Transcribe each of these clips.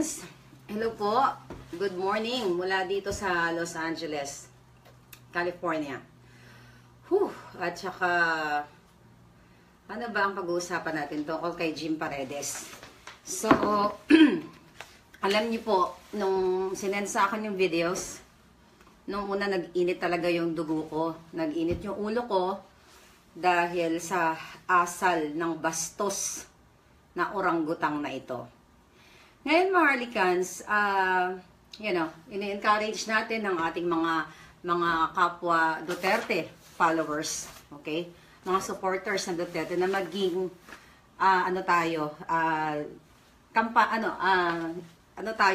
Maharlikans! Hello po! Good morning mula dito sa Los Angeles, California. At saka, ano ba ang pag-uusapan natin tungkol kay Jim Paredes? So, alam niyo po, nung sinend sa akin yung videos, nung una nag-init talaga yung dugo ko, nag-init yung ulo ko, dahil sa asal ng bastos na orangutang na ito. Ngayon, Maharlikans, ini-encourage natin ang ating mga kapwa Duterte followers, okay? Mga supporters ng Duterte na maging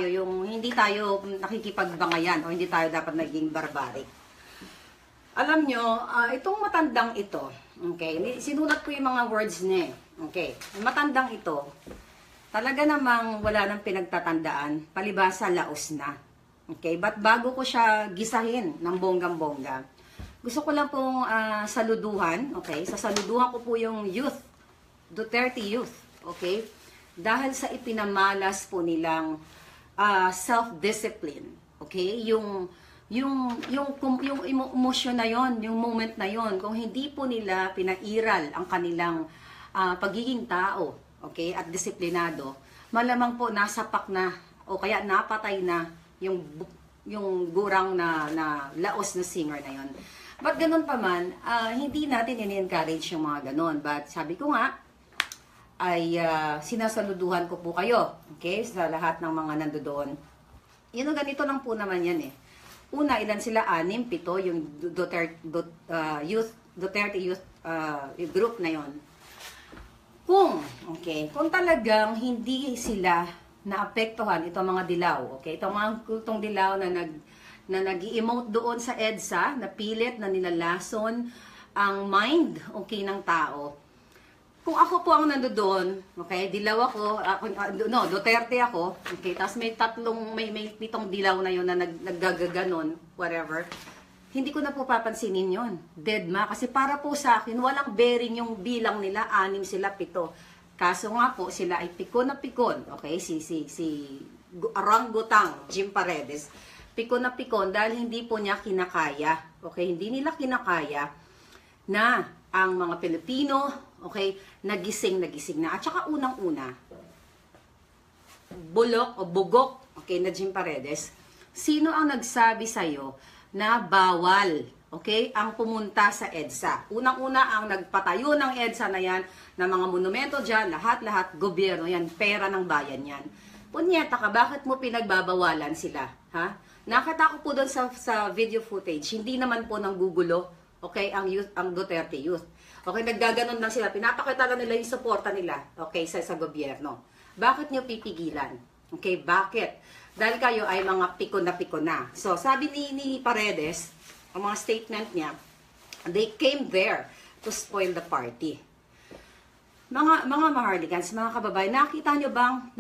yung hindi tayo nakikipagbangayan o hindi tayo dapat naging barbaric. Alam nyo, itong matandang ito, okay, sinulat ko yung mga words niya, okay, yung matandang ito, talaga namang wala nang pinagtatandaan, palibasa laos na. Okay, but bago ko siya gisahin ng bonggang-bongga, gusto ko lang pong saluduhan, okay, sasaluduhan ko po yung youth, Duterte youth, okay, dahil sa ipinamalas po nilang self-discipline, okay, yung emosyon na yon, yung moment na yon, kung hindi po nila pinairal ang kanilang pagiging tao, okay, at disiplinado, malamang po nasapak na o kaya napatay na yung gurang na laos na singer na yon. But ganun pa man, hindi natin ini-encourage yung mga ganun. But sabi ko nga, ay sinasaluduhan ko po kayo, okay, sa lahat ng mga nandoon. Ganito lang po naman yan eh. Una, ilan sila? 6, 7, yung Duterte Youth group na yon. Kung talagang hindi sila naapektuhan itong mga dilaw, okay? Itong mga kultong dilaw na nag-emote doon sa EDSA, na pilit na nilalason ang mind, okay, ng tao. Kung ako po ang nandoon, okay, dilaw ako, Duterte ako, okay, tapos may 7 dilaw na yon na naggagaganon, whatever, hindi ko na po papansinin yon. Deadma. Kasi para po sa akin, walang bearing yung bilang nila, 6 sila, 7. Kaso nga po, sila ay pikon na pikon, okay, si orangutang Jim Paredes, pikon na pikon dahil hindi po niya kinakaya, okay, hindi nila kinakaya na ang mga Pilipino, okay, nagising na. At saka unang-una, bugok, okay, na Jim Paredes, sino ang nagsabi sa'yo na bawal, okay, ang pumunta sa EDSA? Unang-una, ang nagpatayo ng EDSA na yan, na mga monumento dyan, lahat-lahat, gobyerno yan, pera ng bayan yan. Punyeta ka, bakit mo pinagbabawalan sila? Ha? Nakita ko po doon sa video footage, hindi naman po nang gugulo, okay, ang Duterte youth. Okay, naggaganon lang sila, pinapakita lang nila yung suporta nila, okay, sa gobyerno. Bakit nyo pipigilan? Okay, bakit? Dahil kayo ay mga pikon na. So, sabi ni Paredes, ang mga statement niya, they came there to spoil the party. Mga Maharlikans, mga kababayan, nakita nyo bang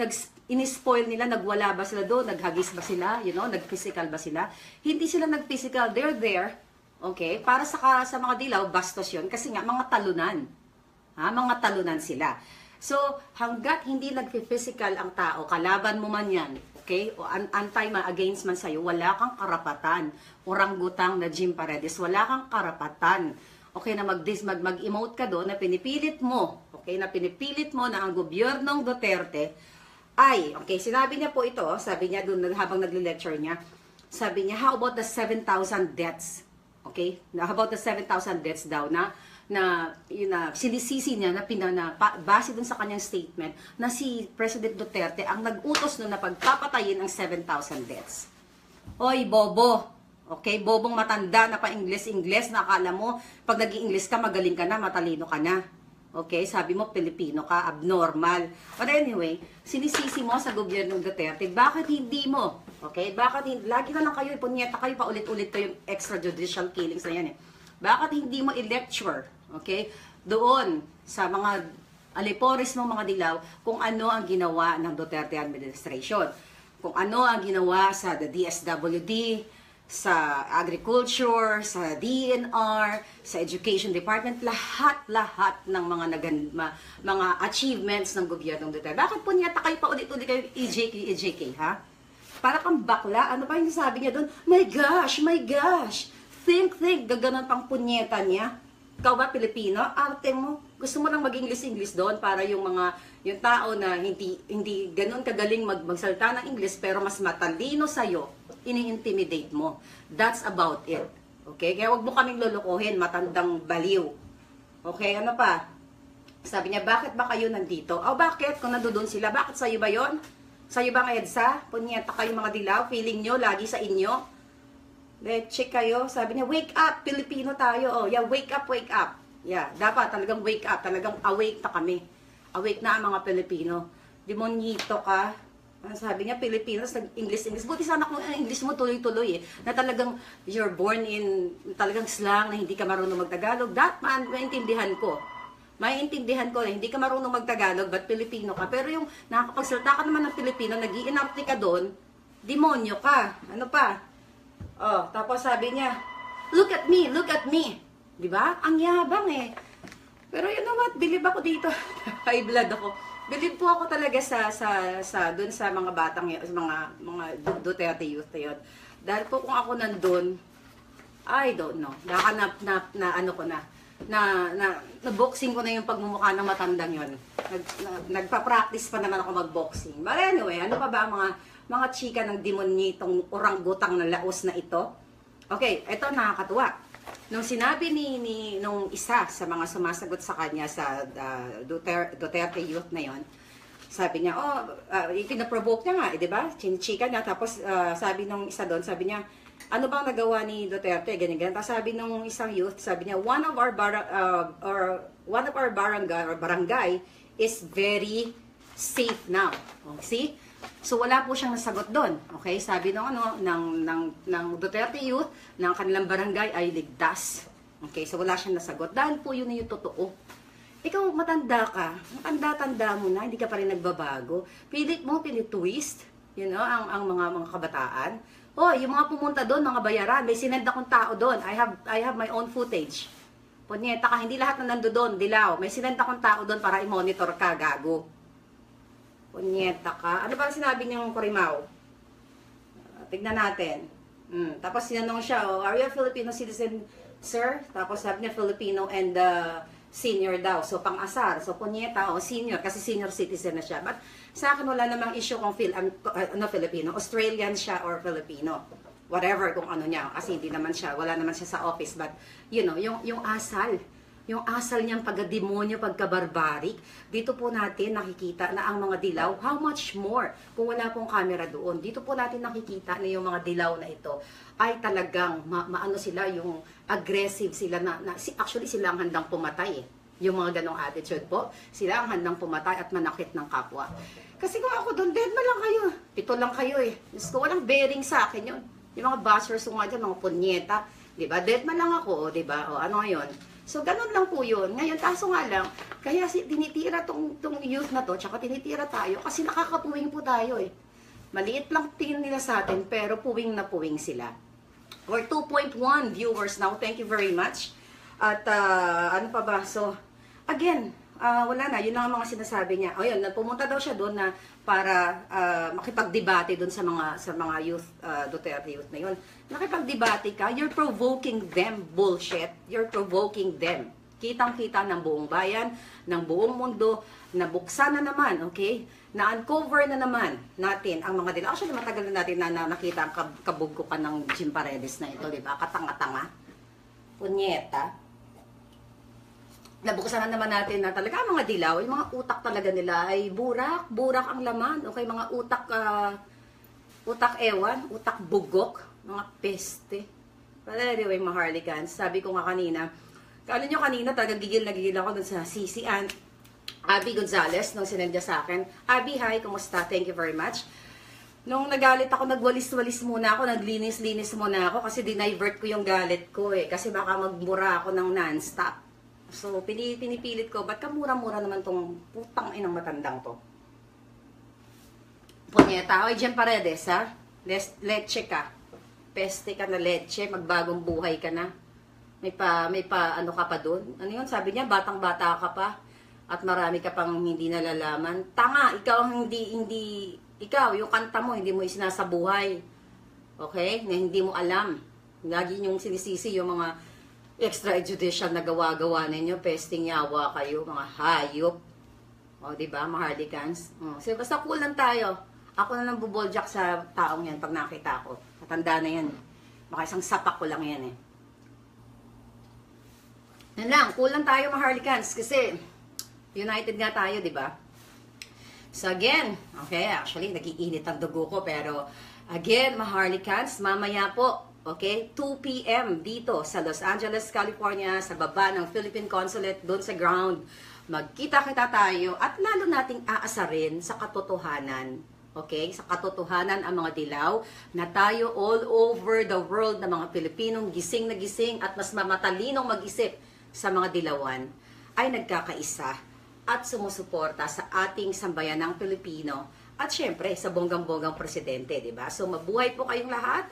in-spoil nila, nagwala ba sila doon, naghagis ba sila, nag-physical ba sila? Hindi sila nag-physical, they're there, okay, para sa mga dilaw, bastos yun, kasi nga, mga talunan. Mga talunan sila. So, hanggat hindi nag-physical ang tao, kalaban mo man yan, okay, o against man sa'yo, wala kang karapatan. Orangutang na Jim Paredes, wala kang karapatan. Okay, na mag-emote ka doon, na pinipilit mo, okay, na ang gobyernong Duterte ay, okay, sinabi niya po ito, sabi niya doon habang nagle-lecture niya, sabi niya, how about the 7,000 deaths? Okay, how about the 7,000 deaths daw na sinisisi niya base dun sa kanyang statement na si President Duterte ang nag-utos na pagpapatayin ang 7,000 deaths. Oy, bobo! Okay, bobong matanda na pa-Ingles, na akala mo, pag nag-i-Ingles ka, magaling ka na, matalino ka na. Okay, sabi mo, Pilipino ka, abnormal. But anyway, sinisisi mo sa gobyernong Duterte, bakit hindi mo? Okay, bakit hindi? Lagi na lang kayo, punyeta kayo, paulit-ulit to yung extrajudicial killings na yan eh. Bakit hindi mo i-lecture, okay, doon sa mga alipores ng mga dilaw kung ano ang ginawa ng Duterte administration, kung ano ang ginawa sa the DSWD, sa agriculture, sa DNR, sa education department, lahat ng mga achievements ng gobyernong Duterte. Bakit po niya kayo pa ulit-ulit kayo EJK, ha? Para kang bakla, ano pa yung sabi niya doon? My gosh, think, gaganon pang punyeta niya. Ikaw ba, Pilipino? Arte mo. Gusto mo lang mag-English doon para yung tao na hindi ganun kagaling magsalita ng English pero mas matalino sa'yo, ini-intimidate mo. That's about it. Okay? Kaya wag mo kaming lulukuhin, matandang baliw. Okay? Ano pa? Sabi niya, bakit ba kayo nandito? Bakit? Kung nandoon sila, bakit sa'yo ba yon? Sa'yo ba ang EDSA? Punyeta kayo mga dilaw, feeling nyo lagi sa inyo. Check kayo. Sabi niya, wake up, Pilipino tayo. Yeah, wake up. Yeah, dapat talagang wake up. Talagang awake na kami. Awake na ang mga Pilipino. Demonyito ka. Sabi niya, Pilipinos, English. Buti sana kung English mo tuloy-tuloy eh. Na talagang you're born in talagang slang na hindi ka marunong magtagalog. That man, maintindihan ko. Maintindihan ko na hindi ka marunong magtagalog, but Pilipino ka. Pero yung nakakapagsalita ka naman ng Pilipino, nag-i-inarte ka doon, demonyo ka. Ano pa? Tapos sabi niya, look at me. Di ba? Ang yabang eh. Pero you know what? Believe ako dito. High blood ako. Believe po ako talaga dun sa mga batang, mga Duterte youth na yun. Dahil po kung ako nandun, I don't know. Na-boxing ko na yung pagmumukha ng matandang yun. Nagpa-practice pa naman ako mag-boxing. But anyway, ano pa ba mga chika ng demonyitong oranggutang na laos na ito? Okay, ito nakakatuwa. Nung sinabi nung isa sa mga sumasagot sa kanya sa Duterte youth na yon, sabi niya, pinaprovoke niya nga, di ba? Chinichika niya. Tapos sabi nung isa doon, sabi niya, ano bang nagawa ni Duterte? Ganyan. Tapos sabi nung isang youth, sabi niya, one of our barangay is very safe now. See? So wala po siyang nasagot doon. Okay? Sabi ng Duterte youth, ng kanilang barangay ay ligtas. Okay? So wala siyang nasagot. Dahil po yun yung totoo. Ikaw matanda ka, matanda-tanda mo na, hindi ka pa rin nagbabago. Pilit mo, pinitwist, ang mga kabataan. Yung mga pumunta doon, mga bayaran, may sinend akong tao doon. I have my own footage. Punyeta ka, hindi lahat na nandoon, dilaw. May sinend akong tao doon para i-monitor ka, gago. Punyeta ka. Ano ba sinabi niyang Corimao? Tignan natin. Tapos sinanong siya, are you a Filipino citizen, sir? Tapos sabi niya, Filipino and senior daw. So, pang-asar. So, punyeta, senior. Kasi senior citizen na siya. But sa akin, wala namang issue kung Filipino. Australian siya or Filipino. Whatever kung ano niya. Kasi hindi naman siya, wala naman siya sa office. But, yung asal. Yung asal niyang pagka-demonyo, pagka-barbaric, dito po natin nakikita na ang mga dilaw, how much more kung wala pong camera doon. Dito po natin nakikita na yung mga dilaw na ito ay talagang maano sila, yung aggressive sila actually sila ang handang pumatay eh. Yung mga ganong attitude po, sila ang handang pumatay at manakit ng kapwa. Kasi kung ako doon, dead man lang kayo. 7 lang kayo eh. Diyos ko, walang bearing sa akin yun. Yung mga bashers nga dyan, mga punyeta, diba? Dead man lang ako, diba? Ano ngayon? So, ganun lang po yun. Ngayon, kaso nga lang, kaya tinitira tong youth na to, tsaka tinitira tayo, kasi nakakapuwing po tayo eh. Maliit lang tingin nila sa atin, pero puwing na puwing sila. We're 2.1 viewers now. Thank you very much. At ano pa ba? So, again, wala na. Yun lang ang mga sinasabi niya. Yun, pumunta daw siya doon na para makipagdebate doon sa mga youth, Duterte youth na yun. Nakipagdebate ka, you're provoking them, bullshit. You're provoking them. Kitang-kita ng buong bayan, ng buong mundo, nabuksan na naman, okay? Na-uncover na naman natin ang mga dilaw. Actually, matagal na natin na nakita ang kabugkukan ng Jim Paredes na ito, di ba? Katanga-tanga. Punyeta. Nabuksan na naman natin na talaga ang mga dilaw, yung mga utak talaga nila ay burak ang laman. Okay, mga utak ewan, utak bugok, mga peste. But anyway, mga Harlicans, sabi ko nga kanina, kaano nyo kanina, talagang gigil na gigil ako dun sa Sisi Abby Gonzalez, nung sinendya sa akin. Abby, hi, kumusta? Thank you very much. Nung nagalit ako, nagwalis-walis muna ako, naglinis-linis muna ako kasi dinivert ko yung galit ko eh. Kasi baka magmura ako ng non-stop. So, pinipilit ko, ba't ka mura-mura naman tong putang inang matandang to? Punyeta, Jem Paredes, ha? Let's check ka. peste ka na leche, magbagong buhay ka na. May pa ano ka pa doon? Ano yun? Sabi niya, batang-bata ka pa. At marami ka pang hindi nalalaman. Tanga, ikaw ang ikaw, yung kanta mo, hindi mo isinasabuhay. Okay? Na hindi mo alam. Lagi yung sinisisi yung mga extrajudicial na gawa-gawa ninyo, pesting yawa kayo, mga hayop. O, diba, mga harlikans? So, basta cool lang tayo. Ako na lang buboljak sa taong yan pag nakita ko. Matanda na yan. Baka isang sapak ko lang yan eh. Yan lang, cool lang tayo mga harlikans kasi united nga tayo, di ba? So again, okay, actually nagiinit ang dugo ko pero again, mga harlikans, mamaya po, okay, 2 p.m. dito sa Los Angeles, California, sa baba ng Philippine Consulate, doon sa ground, magkita-kita tayo at lalo nating aasarin sa katotohanan. Okay? Sa katotohanan ang mga dilaw na tayo all over the world na mga Pilipinong gising na gising at mas mamatalinong mag-isip sa mga dilawan ay nagkakaisa at sumusuporta sa ating sambayanang Pilipino at syempre sa bonggang-bonggang presidente, di ba? So mabuhay po kayong lahat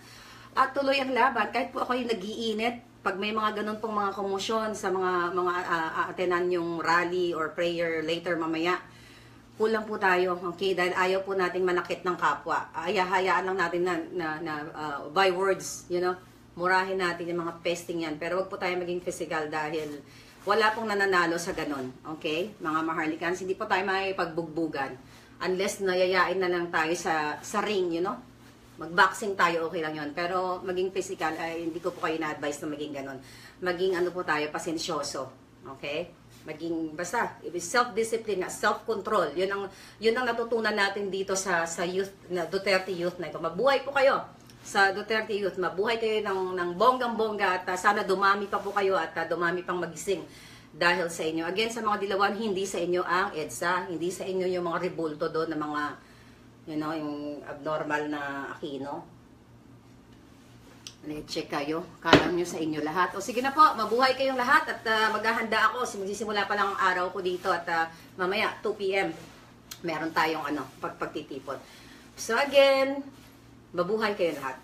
at tuloy ang laban kahit po ako yung nag-iinit pag may mga ganun pong mga komosyon sa mga aatenan yung rally or prayer later mamaya. Kulang po tayo, okay? Dahil ayaw po nating manakit ng kapwa. Hayaan lang natin by words, you know, murahin natin yung mga pesting yan. Pero wag po tayo maging physical dahil wala pong nananalo sa ganon, okay? Mga maharlikans, hindi po tayo makipagbugbuggan unless nayayain na lang tayo sa ring, you know? Mag-boxing tayo, okay lang yun. Pero maging physical, ay hindi ko po kayo na-advise na maging ganon. Maging ano po tayo, pasensyoso, okay? Maging basta self-discipline, self-control. Yun ang natutunan natin dito sa youth na Duterte Youth na ito. Mabuhay po kayo sa Duterte Youth. Mabuhay kayo ng bonggang-bongga at sana dumami pa po kayo at dumami pang magising dahil sa inyo. Again, sa mga dilawan, hindi sa inyo ang EDSA, hindi sa inyo yung mga rebulto doon na mga yung abnormal na Aquino. Check kayo. Kalam nyo sa inyo lahat. O sige na po, mabuhay kayong lahat at maghahanda ako. Magsisimula pa lang ang araw ko dito at mamaya 2 p.m. meron tayong pagtitipon. So again, mabuhay kayong lahat.